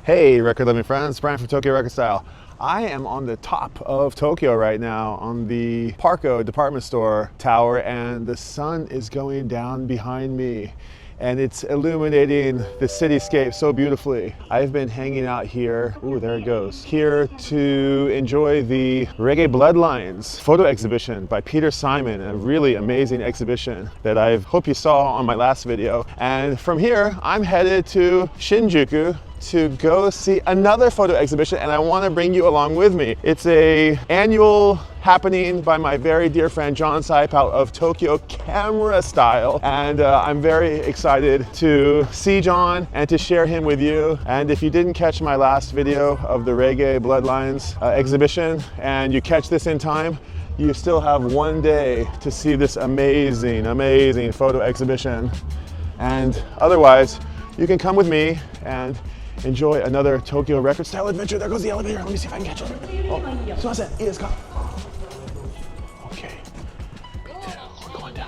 Hey, record loving friends, Brian from Tokyo Record Style. I am on the top of Tokyo right now on the PARCO department store tower, and the sun is going down behind me and it's illuminating the cityscape so beautifully. I've been hanging out here, ooh, there it goes, here to enjoy the Reggae Bloodlines photo exhibition by Peter Simon, a really amazing exhibition that I hope you saw on my last video. And from here, I'm headed to Shinjuku to go see another photo exhibition, and I want to bring you along with me. It's a annual happening by my very dear friend John Sypal of Tokyo Camera Style, and I'm very excited to see John and to share him with you. And if you didn't catch my last video of the Reggae Bloodlines exhibition and you catch this in time, you still have one day to see this amazing, amazing photo exhibition. And otherwise, you can come with me and enjoy another Tokyo Record Style adventure. There goes the elevator. Let me see if I can catch it. Oh, すいません。いいですか? Okay. We're going down.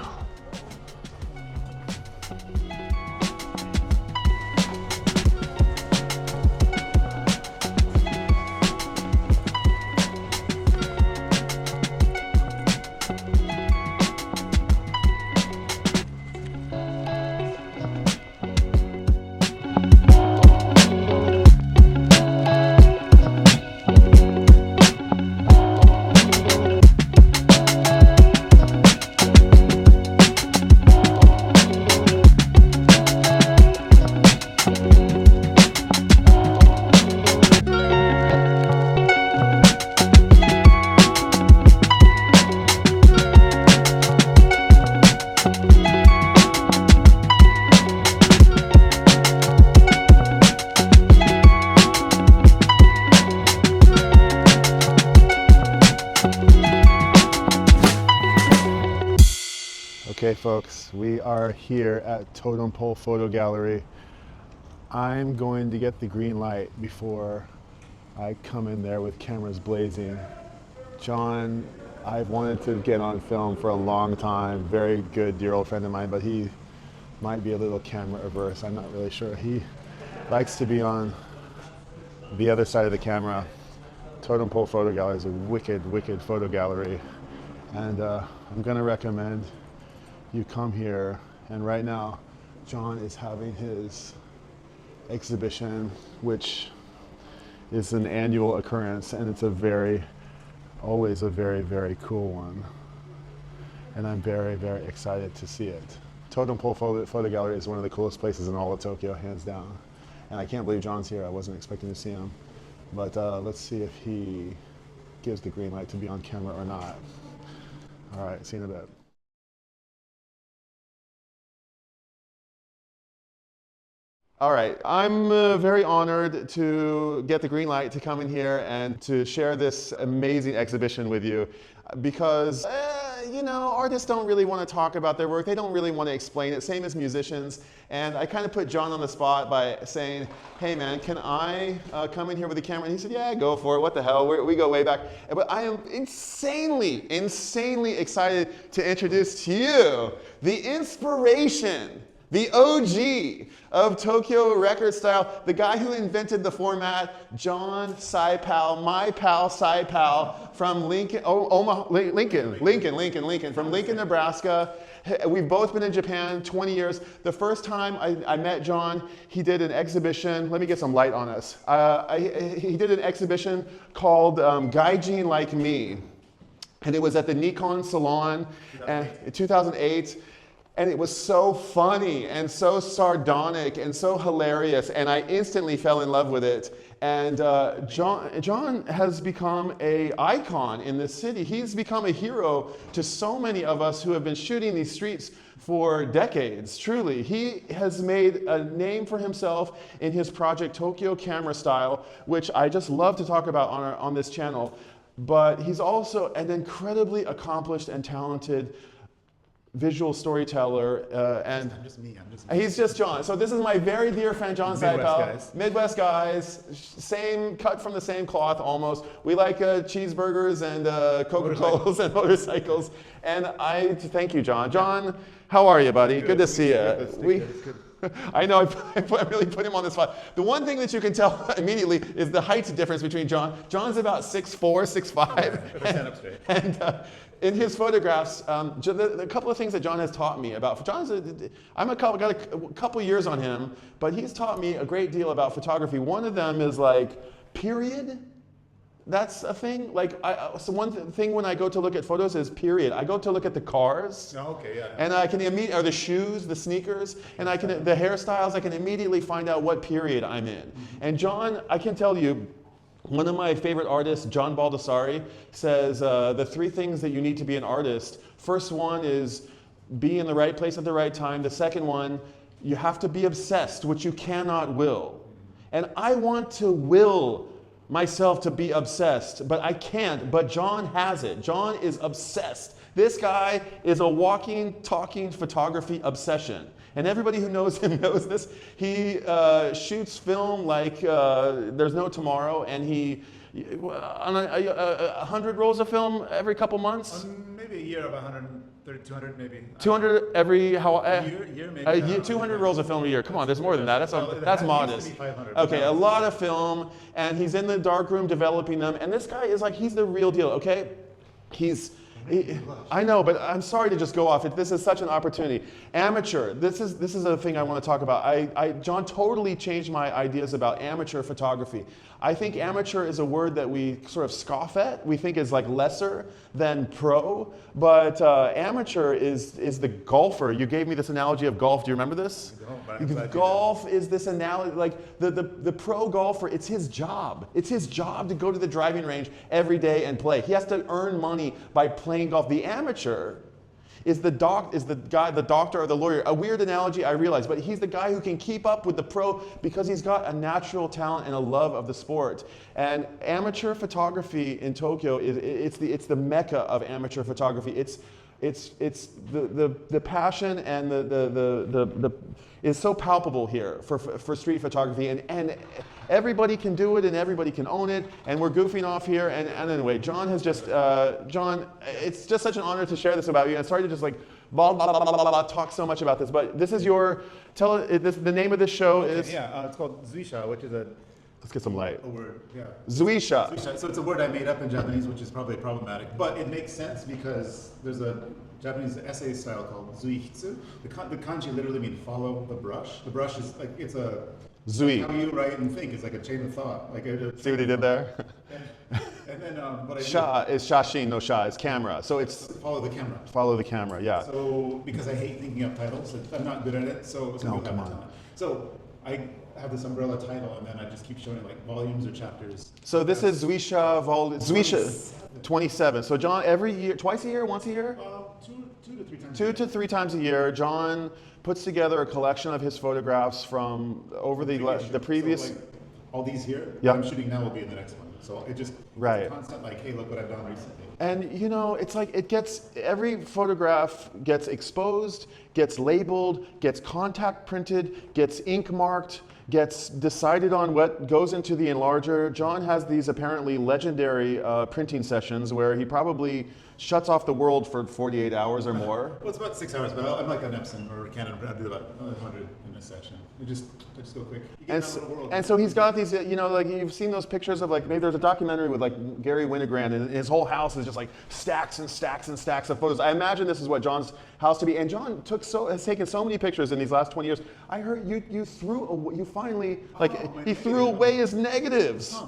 Okay folks, we are here at Totem Pole Photo Gallery. I'm going to get the green light before I come in there with cameras blazing. John, I've wanted to get on film for a long time. Very good, dear old friend of mine, but he might be a little camera averse. I'm not really sure. He likes to be on the other side of the camera. Totem Pole Photo Gallery is a wicked, wicked photo gallery. And I'm gonna recommend you come here. And right now, John is having his exhibition, which is an annual occurrence, and it's always a very, very cool one. And I'm very, very excited to see it. Totem Pole Photo Gallery is one of the coolest places in all of Tokyo, hands down. And I can't believe John's here. I wasn't expecting to see him. But let's see if he gives the green light to be on camera or not. All right, see you in a bit. All right, I'm very honored to get the green light to come in here and to share this amazing exhibition with you, because you know, artists don't really want to talk about their work. They don't really want to explain it, same as musicians. And I kind of put John on the spot by saying, hey man, can I come in here with the camera? And he said, yeah, go for it, what the hell, we go way back. But I am insanely, insanely excited to introduce to you the inspiration, the OG of Tokyo Record Style, the guy who invented the format, John Sypal, my pal Sypal from Lincoln, from Lincoln, Nebraska. We've both been in Japan 20 years. The first time I met John, he did an exhibition. Let me get some light on us. He did an exhibition called Gaijin Like Me. And it was at the Nikon Salon in 2008. And it was so funny and so sardonic and so hilarious, and I instantly fell in love with it. And John has become an icon in this city. He's become a hero to so many of us who have been shooting these streets for decades, truly. He has made a name for himself in his project Tokyo Camera Style, which I just love to talk about on this channel. But he's also an incredibly accomplished and talented visual storyteller, and I'm just me. He's just John. So this is my very dear friend John Sypal. Midwest guys, same cut from the same cloth almost. We like cheeseburgers and Coca-Colas and motorcycles. And I thank you, John. John, how are you, buddy? Good to see you. I know I really put him on the spot. The one thing that you can tell immediately is the height difference between John. John's about 6'4", 6'5". Stand up straight. And in his photographs, a couple of things that John has taught me about. Got a couple years on him, but he's taught me a great deal about photography. One of them is like, period. That's a thing. Like, so one thing when I go to look at photos is period. I go to look at the cars. Oh, okay, yeah. And I can immediately, or the shoes, the sneakers, and the hairstyles, I can immediately find out what period I'm in. And John, I can tell you, one of my favorite artists, John Baldessari, says the 3 things that you need to be an artist. First one is be in the right place at the right time. The second one, you have to be obsessed, which you cannot will. And I want to will myself to be obsessed, but I can't. But John has it. John is obsessed. This guy is a walking, talking photography obsession. And everybody who knows him knows this. He shoots film like there's no tomorrow, and he, on 100 rolls of film every couple months? Maybe a year of 130, 200 maybe. 200 every, year maybe. 200 rolls of film a year. Come on, there's more than that. That's modest. Okay, a lot of film, and he's in the darkroom developing them. And this guy is like, he's the real deal, okay? I know, but I'm sorry to just go off. This is such an opportunity. Amateur. This is a thing I want to talk about. John totally changed my ideas about amateur photography. I think amateur is a word that we sort of scoff at. We think is like lesser than pro, but amateur is the golfer. You gave me this analogy of golf. Do you remember this? Golf is this analogy, like the pro golfer, it's his job. It's his job to go to the driving range every day and play. He has to earn money by playing golf. The amateur is the doctor or the lawyer. A weird analogy, I realize, but he's the guy who can keep up with the pro because he's got a natural talent and a love of the sport. And amateur photography in Tokyo it's the mecca of amateur photography. It's the passion and the is so palpable here for street photography, and everybody can do it and everybody can own it, and we're goofing off here. And anyway, John has just John, it's just such an honor to share this about you. I'm sorry to just like talk so much about this, but this is your the name of this show is it's called Zuisha, which is let's get some light. A word, yeah. Zuisha. Zuisha. So it's a word I made up in Japanese, which is probably problematic, but it makes sense because there's a Japanese essay style called zuihitsu. The kanji literally means follow the brush. The brush is like, it's a Zui. How you write and think is like a chain of thought. Like see what he did there? And then what I Sha is shashin, no sha, it's camera. So it's follow the camera. Follow the camera, yeah. So because I hate thinking up titles, I'm not good at it. So come on. So I have this umbrella title, and then I just keep showing like volumes or chapters. So this is Zuisha Zuisha 27. So John, every year, twice a year, once a year? 2 to 3 times. 2 to 3 times a year, John puts together a collection of his photographs from over the previous. So like all these here, yeah. what I'm shooting now will be in the next one. So it just right. It's a constant like, hey, look what I've done recently. And you know, it's like every photograph gets exposed, gets labeled, gets contact printed, gets ink marked, gets decided on what goes into the enlarger. John has these apparently legendary printing sessions where he probably shuts off the world for 48 hours or more. Well, it's about 6 hours, but I'm like an Epson or Canon. I do about 100 in a session. I just go quick. And so he's got these, you know, like you've seen those pictures of like, maybe there's a documentary with like Gary Winogrand, and his whole house is just like stacks and stacks and stacks of photos. I imagine this is what John's house to be. And John has taken so many pictures in these last 20 years. I heard you finally he threw away his negatives.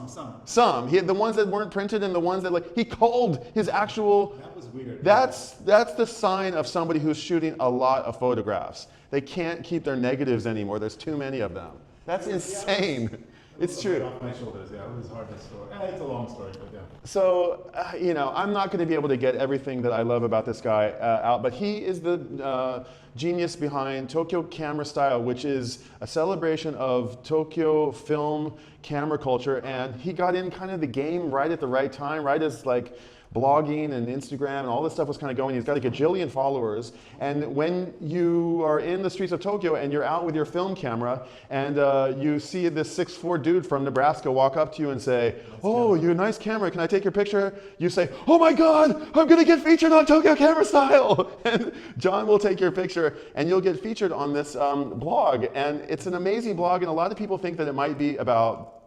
Some. He had the ones that weren't printed and the ones that he culled his actual. That was weird. That's the sign of somebody who's shooting a lot of photographs. They can't keep their negatives anymore. There's too many of them. That's insane. It's true. Off my shoulders, yeah. It was hard to store. It's a long story, but yeah. So, you know, I'm not going to be able to get everything that I love about this guy out, but he is the genius behind Tokyo Camera Style, which is a celebration of Tokyo film camera culture, and he got in kind of the game right at the right time, right as like blogging and Instagram and all this stuff was kind of going. He's got like a gajillion followers. And when you are in the streets of Tokyo and you're out with your film camera and you see this 6'4" dude from Nebraska walk up to you and say, "Oh, you're a nice camera, can I take your picture?" You say, "Oh my God, I'm gonna get featured on Tokyo Camera Style." And John will take your picture and you'll get featured on this blog. And it's an amazing blog, and a lot of people think that it might be about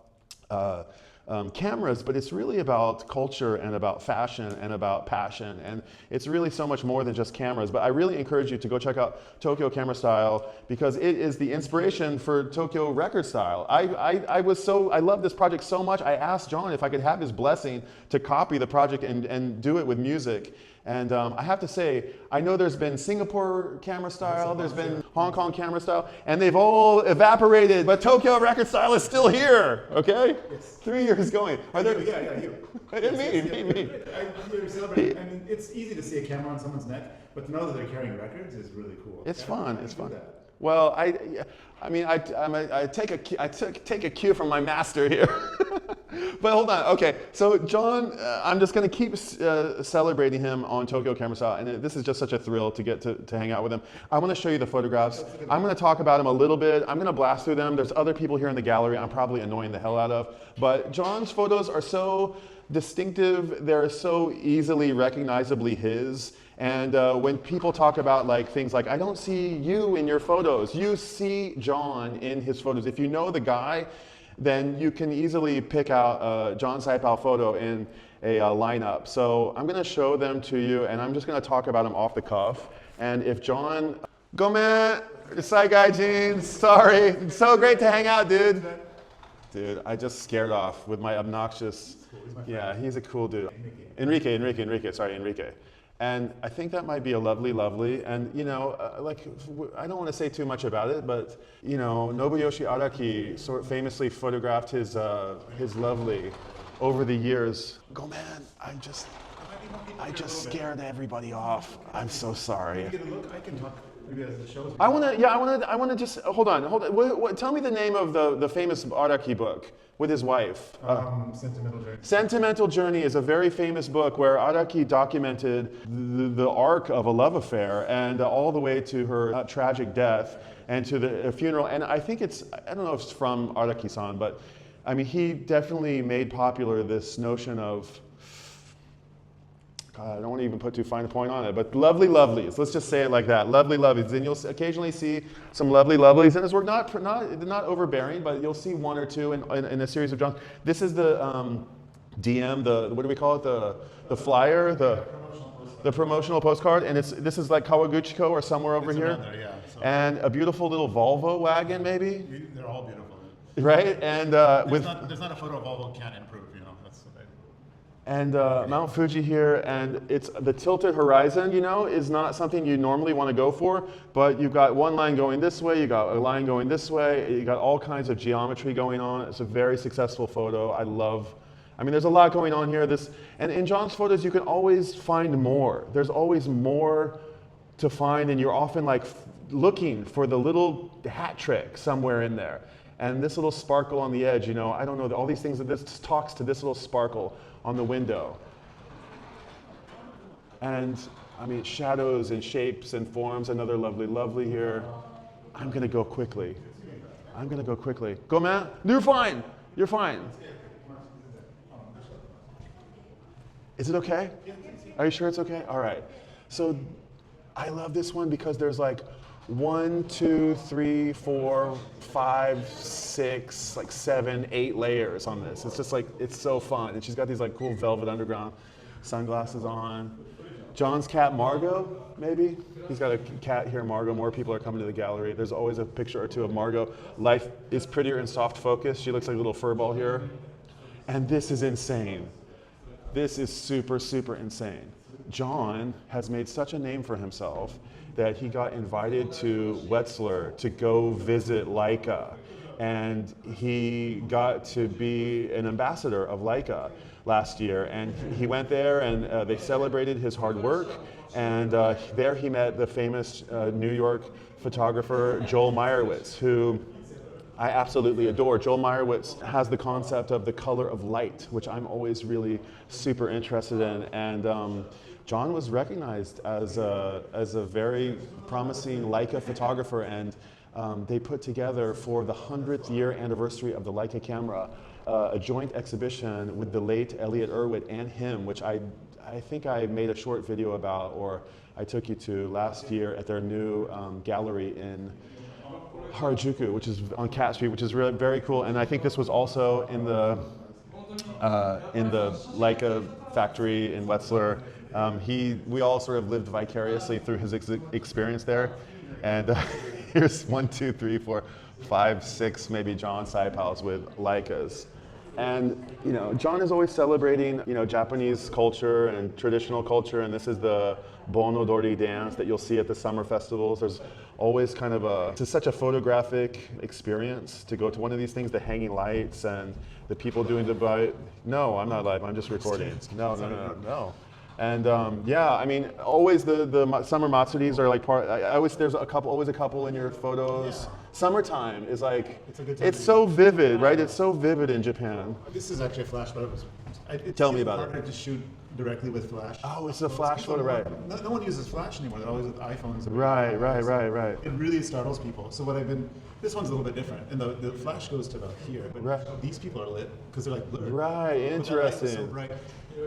cameras, but it's really about culture and about fashion and about passion, and it's really so much more than just cameras. But I really encourage you to go check out Tokyo Camera Style because it is the inspiration for Tokyo Record Style. I love this project so much, I asked John if I could have his blessing to copy the project and do it with music. And I have to say, I know there's been Singapore Camera Style, there's been Hong Kong Camera Style, and they've all evaporated, but Tokyo Record Style is still here, okay? Yes. 3 years going. Are there? Yeah, you. Me. You're celebrating. I mean, it's easy to see a camera on someone's neck, but to know that they're carrying records is really cool. It's fun, it's fun. That? Well, I take a cue from my master here. But hold on, okay. So John, I'm just going to keep celebrating him on Tokyo Camera Style, and this is just such a thrill to get to hang out with him. I want to show you the photographs. I'm going to talk about him a little bit. I'm going to blast through them. There's other people here in the gallery I'm probably annoying the hell out of, but John's photos are so distinctive. They're so easily recognizably his. And when people talk about like things like, I don't see you in your photos, you see John in his photos. If you know the guy, then you can easily pick out a John Sypal photo in a lineup. So I'm going to show them to you, and I'm just going to talk about them off the cuff. And if John, Gomen, Sai Guy Jeans, sorry, it's so great to hang out, dude. Dude, I just scared off with my obnoxious, yeah, he's a cool dude. Enrique. And I think that might be a lovely, and you know, I don't want to say too much about it, but you know, Nobuyoshi Araki famously photographed his lovely over the years. Go man, I just scared everybody off. I'm so sorry. Can you get a look? I can talk. Maybe as the show. I want to just hold on. Tell me the name of the famous Araki book with his wife. Sentimental Journey. Sentimental Journey is a very famous book where Araki documented the arc of a love affair and all the way to her tragic death and to the funeral. And I think I don't know if it's from Araki-san, but I mean, he definitely made popular this notion of, God, I don't want to even put too fine a point on it, but lovely lovelies. Let's just say it like that, lovely lovelies. And you'll occasionally see some lovely lovelies in his work, not overbearing, but you'll see one or two in a series of Johns. This is the DM, what do we call it? The flyer, the promotional postcard, and this is like Kawaguchiko or somewhere over here. There, yeah. So and a beautiful little Volvo wagon, maybe. They're all beautiful. Right, and there's not a photo of Volvo can't improve. You know, that's the thing. And Mount Fuji here, and it's the tilted horizon, you know, is not something you normally want to go for, but you've got one line going this way, you got a line going this way, you got all kinds of geometry going on. It's a very successful photo. I mean, there's a lot going on here. And in John's photos, you can always find more. There's always more to find, and you're often like looking for the little hat trick somewhere in there. And this little sparkle on the edge, you know, I don't know, all these things, this talks to this little sparkle on the window. And I mean, shadows and shapes and forms, another lovely here. I'm gonna go quickly. Go man, you're fine. Is it okay? Are you sure it's okay? All right. So I love this one because there's like 1, 2, 3, 4, 5, 6, like 7, 8 layers on this. It's just like, it's so fun. And she's got these like cool velvet underground sunglasses on. John's cat Margot, maybe? He's got a cat here, Margot. More people are coming to the gallery. There's always a picture or two of Margot. Life is prettier in soft focus. She looks like a little furball here. And this is insane. This is super insane. John has made such a name for himself that he got invited to Wetzlar to go visit Leica. And he got to be an ambassador of Leica last year. And he went there and they celebrated his hard work. And there he met the famous New York photographer Joel Meyerowitz, who I absolutely adore. Joel Meyerowitz has the concept of the color of light, which I'm always really super interested in. And John was recognized as a very promising Leica photographer, and they put together for the 100th year anniversary of the Leica camera a joint exhibition with the late Elliot Erwitt and him, which I think I made a short video about, or I took you to last year at their new gallery in Harajuku, which is on Cat Street, which is really very cool. And I think this was also in the Leica factory in Wetzlar. We all sort of lived vicariously through his experience there. And here's 1, 2, 3, 4, 5, 6, maybe John Sypals with Leicas. And John is always celebrating Japanese culture and traditional culture, and this is the Bon Odori dance that you'll see at the summer festivals. There's always kind of it's such a photographic experience to go to one of these things, the hanging lights and the people doing no, I'm not live, I'm just recording. No. And yeah, I mean, always the summer matsuris are like there's always a couple in your photos. Yeah. Summertime is like, it's so vivid, right? It's so vivid in Japan. This is actually a flash photo. Tell me about it. It's harder to shoot directly with flash. Oh, it's a flash photo, right? No one uses flash anymore. They're always with iPhones. Right. It really startles people. So this one's a little bit different. And the flash goes to about here. But these people are lit because they're like blurred. Right, interesting. So bright.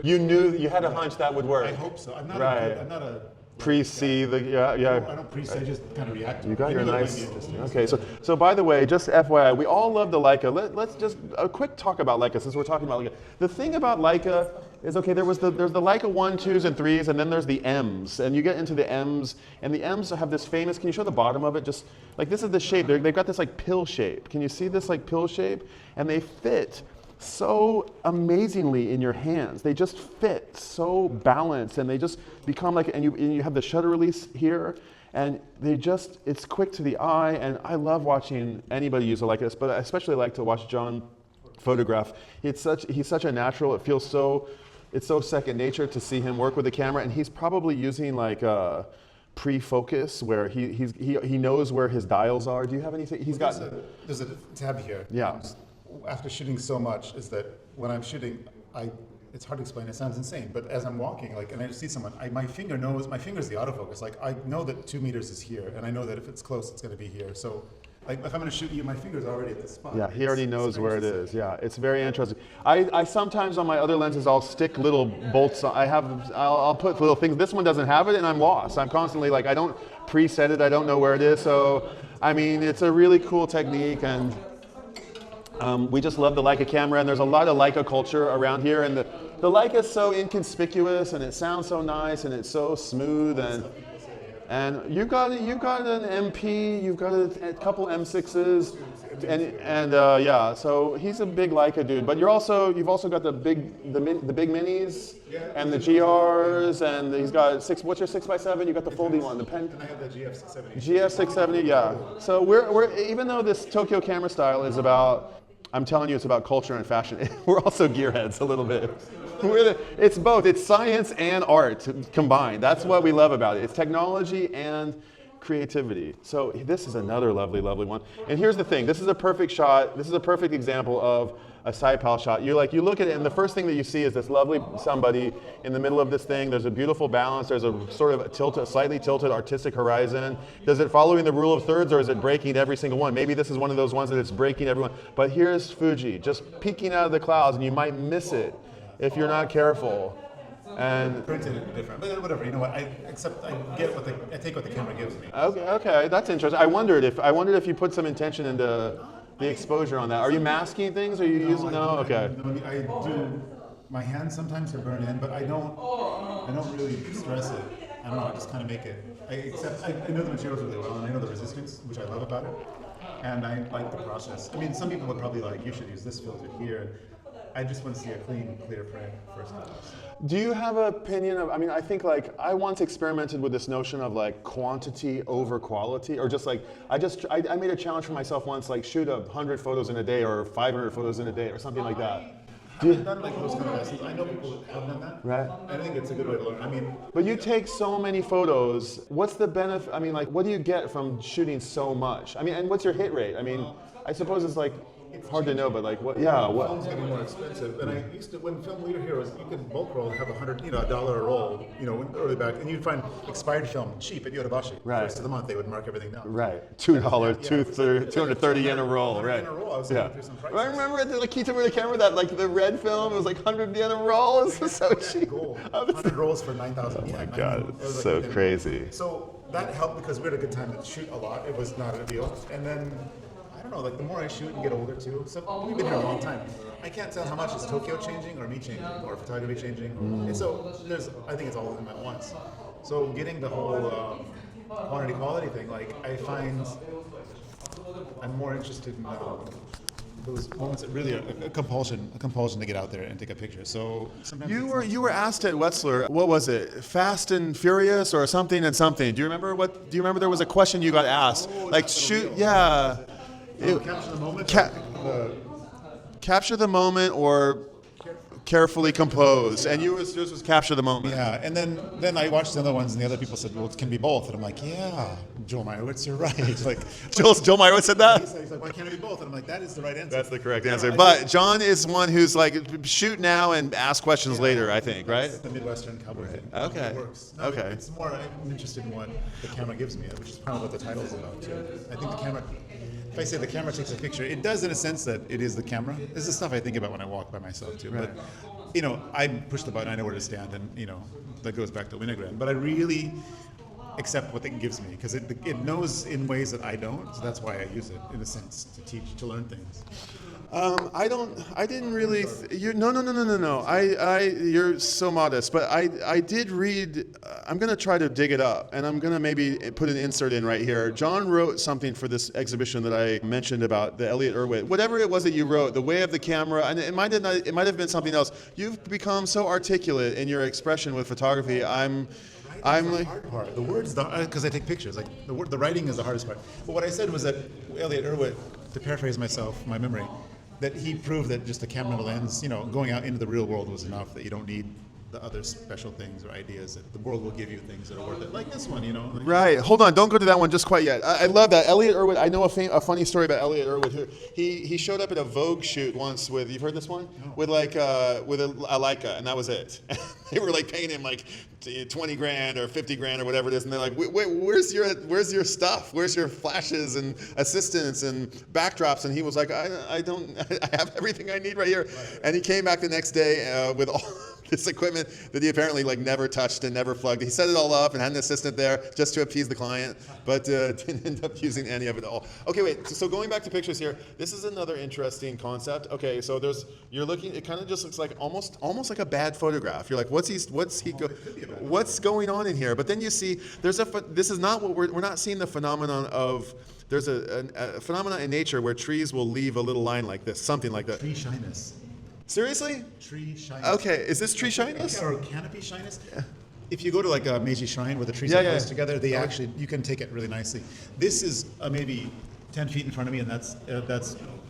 You had a hunch that would work. I hope so. I'm not a pre-see the I don't pre-see, I just kind of react to it. You got your nice. Okay, so by the way, just FYI, we all love the Leica. Let's just a quick talk about Leica since we're talking about Leica. The thing about Leica is, okay, there's the Leica 1, 2s, and 3s, and then there's the M's, and you get into the M's, and the M's have this famous. Can you show the bottom of it? Just like this is the shape. They've got this like pill shape. Can you see this like pill shape? And they fit so amazingly in your hands. They just fit so balanced, and they just become like, and you have the shutter release here, and it's quick to the eye, and I love watching anybody use it like this, but I especially like to watch John photograph. He's such a natural. It feels it's so second nature to see him work with the camera, and he's probably using like a pre-focus where he knows where his dials are. Do you have anything? There's a tab here. Yeah. After shooting so much, is that when I'm shooting, it's hard to explain. It sounds insane, but as I'm walking, and I see someone, my finger is the autofocus. Like, I know that 2 meters is here, and I know that if it's close, it's going to be here. So, like, if I'm going to shoot you, my finger's already at this spot. Yeah, he already knows where it is. Yeah, it's very interesting. I sometimes on my other lenses, I'll stick little bolts. I'll put little things. This one doesn't have it, and I'm lost. I'm constantly like, I don't preset it. I don't know where it is. So, I mean, it's a really cool technique, and we just love the Leica camera, and there's a lot of Leica culture around here, and the Leica is so inconspicuous, and it sounds so nice, and it's so smooth, and you've got an MP, you've got a couple M6s, and yeah, so he's a big Leica dude. But you've also got the big minis and the GRs, and he's got what's your 6x7? You got the folding one, the pen. And I have the GF670. GF670, yeah. So we're even though this Tokyo camera style is about, I'm telling you, it's about culture and fashion. We're also gearheads a little bit. It's both. It's science and art combined. That's what we love about it. It's technology and creativity. So this is another lovely, lovely one. And here's the thing. This is a perfect shot. This is a perfect example of a Sypal shot. You look at it, and the first thing that you see is this lovely somebody in the middle of this thing. There's a beautiful balance. There's a sort of slightly tilted artistic horizon. Does it following the rule of thirds, or is it breaking every single one? Maybe this is one of those ones that it's breaking everyone. But here's Fuji just peeking out of the clouds, and you might miss it if you're not careful. And printed it different, but whatever. You know what? I take what the camera gives me. Okay, that's interesting. I wondered if you put some intention into the exposure on that. Are you masking things? Are you using? No. Okay. I do. My hands sometimes are burned in, but I don't really stress it. I don't know. I just kind of make it. I know the materials really well, and I know the resistance, which I love about it, and I like the process. I mean, some people would probably like, you should use this filter here. I just want to see a clean, clear print first class. Do you have an opinion of, I think like, I once experimented with this notion of like quantity over quality, or just like, I made a challenge for myself once, like shoot 100 photos in a day or 500 photos in a day or something like that. I haven't done like those kind of lessons. I know people that have done that. Right. I think it's a good way to learn. I mean, But you take so many photos. What's the benefit? I mean, like, what do you get from shooting so much? I mean, and what's your hit rate? I mean, I suppose it's like hard to know, but like, what? Yeah, what? film's getting more expensive, and I used to, when film leader here was, you could bulk roll and have $100 a roll, early back, and you'd find expired film cheap at Yodobashi. Right. First of the month, they would mark everything down. Right, $2, 230 yen a roll, 100 right? yen a roll. I was Yeah. looking through some prices. I remember at the Kita with the camera that like the red film, it was like 100 yen a roll. It was so cheap. Gold. 100 rolls for 9,000 yen. Oh my God, it's so crazy. So that helped because we had a good time to shoot a lot. It was not a deal. And then, I don't know, like the more I shoot and get older too, so we've been here a long time. I can't tell how much is Tokyo changing or me changing or photography changing. And so I think it's all of them at once. So getting the whole quantity quality thing, like I find I'm more interested in those moments that really are a compulsion to get out there and take a picture. So sometimes You were asked at Wetzlar, what was it, Fast and Furious or something and something? Do you remember there was a question you got asked? Like shoot, yeah. capture the moment. Capture the moment or carefully compose. And yours was capture the moment. Yeah, and then I watched the other ones, and the other people said, "Well, it can be both." And I'm like, "Yeah, Joel Meyerowitz, you're right." Like Joel Meyerowitz said that? he's like, "Why can't it be both?" And I'm like, "That is the right answer." That's the correct answer. But John is one who's like, shoot now and ask questions later, I think, right? It's the Midwestern cowboy thing. Okay. It works. No, Okay. It's more, I'm interested in what the camera gives me, which is probably what the title's about too. I think the camera, if I say the camera takes a picture, it does in a sense that it is the camera. This is stuff I think about when I walk by myself too. Right. But, I push the button, I know where to stand, and, that goes back to Winogrand. But I really accept what it gives me, because it knows in ways that I don't, so that's why I use it, in a sense, to teach, to learn things. I didn't really, no. You're so modest, but I did read, I'm going to try to dig it up, and I'm going to maybe put an insert in right here. John wrote something for this exhibition that I mentioned about the Elliot Erwitt. Whatever it was that you wrote, the way of the camera, and it might have been something else. You've become so articulate in your expression with photography. I'm the hard part. The words, because I take pictures. Like the writing is the hardest part. But what I said was that Elliot Erwitt, to paraphrase myself, my memory, that he proved that just a camera and a lens, going out into the real world was enough. That you don't need the other special things or ideas. That the world will give you things that are worth it, like this one, Like, right. Hold on. Don't go to that one just quite yet. I love that. Elliot Erwitt, I know a funny story about Elliot Erwitt. He showed up at a Vogue shoot once with, you've heard this one? No. With with a Leica, and that was it. They were like paying him like 20 grand or 50 grand or whatever it is, and they're like, wait, where's your stuff? Where's your flashes and assistants and backdrops? And he was like, I have everything I need right here. Right. And he came back the next day with all this equipment that he apparently never touched and never plugged. He set it all up and had an assistant there just to appease the client, but didn't end up using any of it all. Okay, wait. So going back to pictures here, this is another interesting concept. Okay, so you're looking. It kind of just looks like almost like a bad photograph. You're like, what's going on in here? But then you see this is not what we're not seeing the phenomenon of. There's a phenomenon in nature where trees will leave a little line like this, something like that. Tree shyness. Seriously? Tree shyness. Okay, is this tree shyness? Or canopy shyness? Yeah. If you go to like a Meiji Shrine where the trees are close together, you can take it really nicely. This is maybe 10 feet in front of me, and that's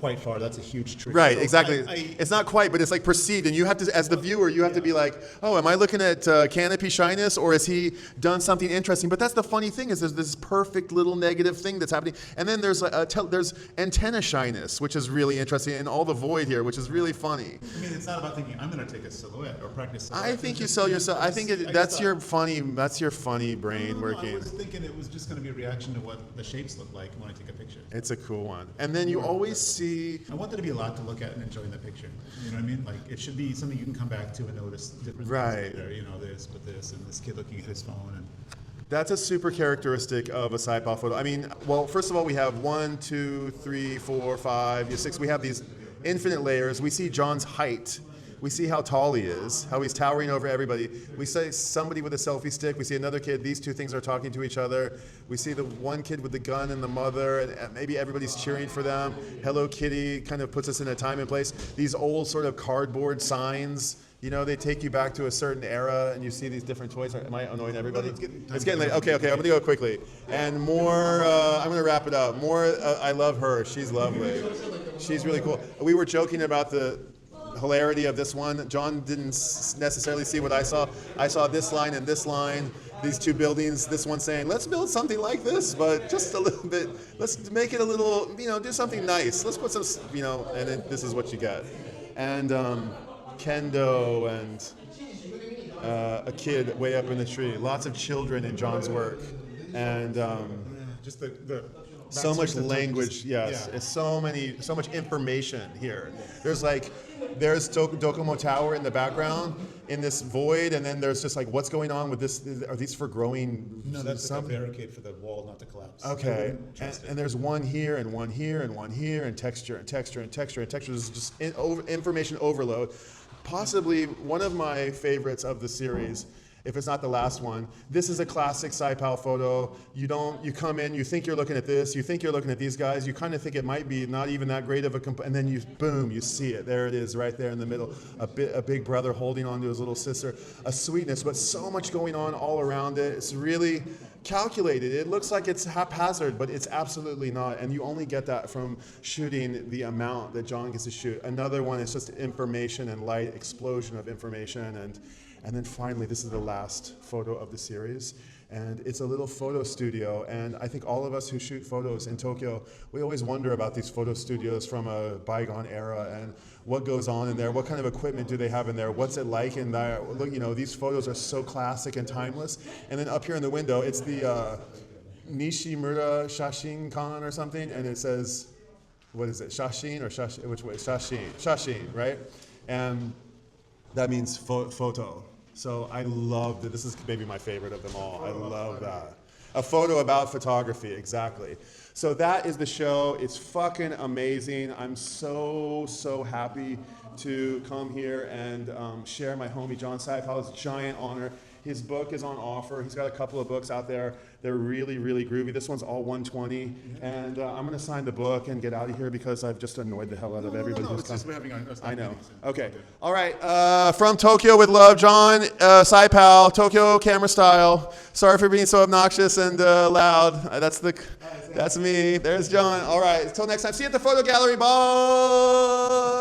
quite far. That's a huge tree. Right, so exactly. It's not quite, but it's like perceived, and you have to, as the viewer, you have to be like, oh, am I looking at canopy shyness, or has he done something interesting? But that's the funny thing is there's this perfect little negative thing that's happening, and then there's there's antenna shyness, which is really interesting, and all the void here, which is really funny. I mean, it's not about thinking I'm going to take a silhouette or practice silhouette. I think you sell yourself. I think that's your funny brain working. I was thinking it was just going to be a reaction to what the shapes look like when I take a picture. It's a cool one, and then you always see. I want there to be a lot to look at and enjoy in the picture. You know what I mean? Like it should be something you can come back to and notice different things there. This and this kid looking at his phone. And that's a super characteristic of a Sypal photo. I mean, well, first of all, we have 1, 2, 3, 4, 5, 6. We have these infinite layers. We see John's height. We see how tall he is, how he's towering over everybody. We see somebody with a selfie stick. We see another kid. These two things are talking to each other. We see the one kid with the gun and the mother, and maybe everybody's cheering for them. Hello Kitty kind of puts us in a time and place. These old sort of cardboard signs, they take you back to a certain era, and you see these different toys. Am I annoying everybody? It's getting late. Okay, I'm going to go quickly. And more, I'm going to wrap it up. More, I love her. She's lovely. She's really cool. We were joking about hilarity of this one. John didn't necessarily see what I saw. I saw this line and this line, these two buildings. This one saying, let's build something like this, but just a little bit, let's make it a little, do something nice. Let's put some, and then this is what you get. And kendo and a kid way up in the tree. Lots of children in John's work. And just the so much language, yes. Yeah. It's so much information here. There's Docomo Tower in the background in this void, and then there's just like, what's going on with this? Are these for growing? No, that's like a barricade for the wall not to collapse. Okay, and there's one here and one here and one here, and texture and texture and texture and texture. There's just information overload. Possibly one of my favorites of the series. If it's not the last one. This is a classic Sypal photo. You come in, you think you're looking at this, you think you're looking at these guys, you kind of think it might be not even that great of a, and then you see it. There it is, right there in the middle. A big brother holding on to his little sister. A sweetness, but so much going on all around it. It's really calculated. It looks like it's haphazard, but it's absolutely not. And you only get that from shooting the amount that John gets to shoot. Another one is just information and light, explosion of information. And then finally, this is the last photo of the series. And it's a little photo studio. And I think all of us who shoot photos in Tokyo, we always wonder about these photo studios from a bygone era and what goes on in there. What kind of equipment do they have in there? What's it like in there? Look, these photos are so classic and timeless. And then up here in the window, it's the Nishimura Shashin-kan or something. And it says, what is it? Shashin or Shashin? Which way? Shashin. Shashin, right? And that means photo. So I loved it. This is maybe my favorite of them all. I love that. A photo about photography, exactly. So that is the show. It's fucking amazing. I'm so happy to come here and share my homie John Sypal. It's a giant honor. His book is on offer. He's got a couple of books out there. They're really groovy. This one's all 120. And I'm going to sign the book and get out of here because I've just annoyed the hell out of everybody who's come. I know. Okay. All right. From Tokyo with love, John Sypal, Tokyo camera style. Sorry for being so obnoxious and loud. That's me. There's John. All right. Until next time. See you at the photo gallery. Bye.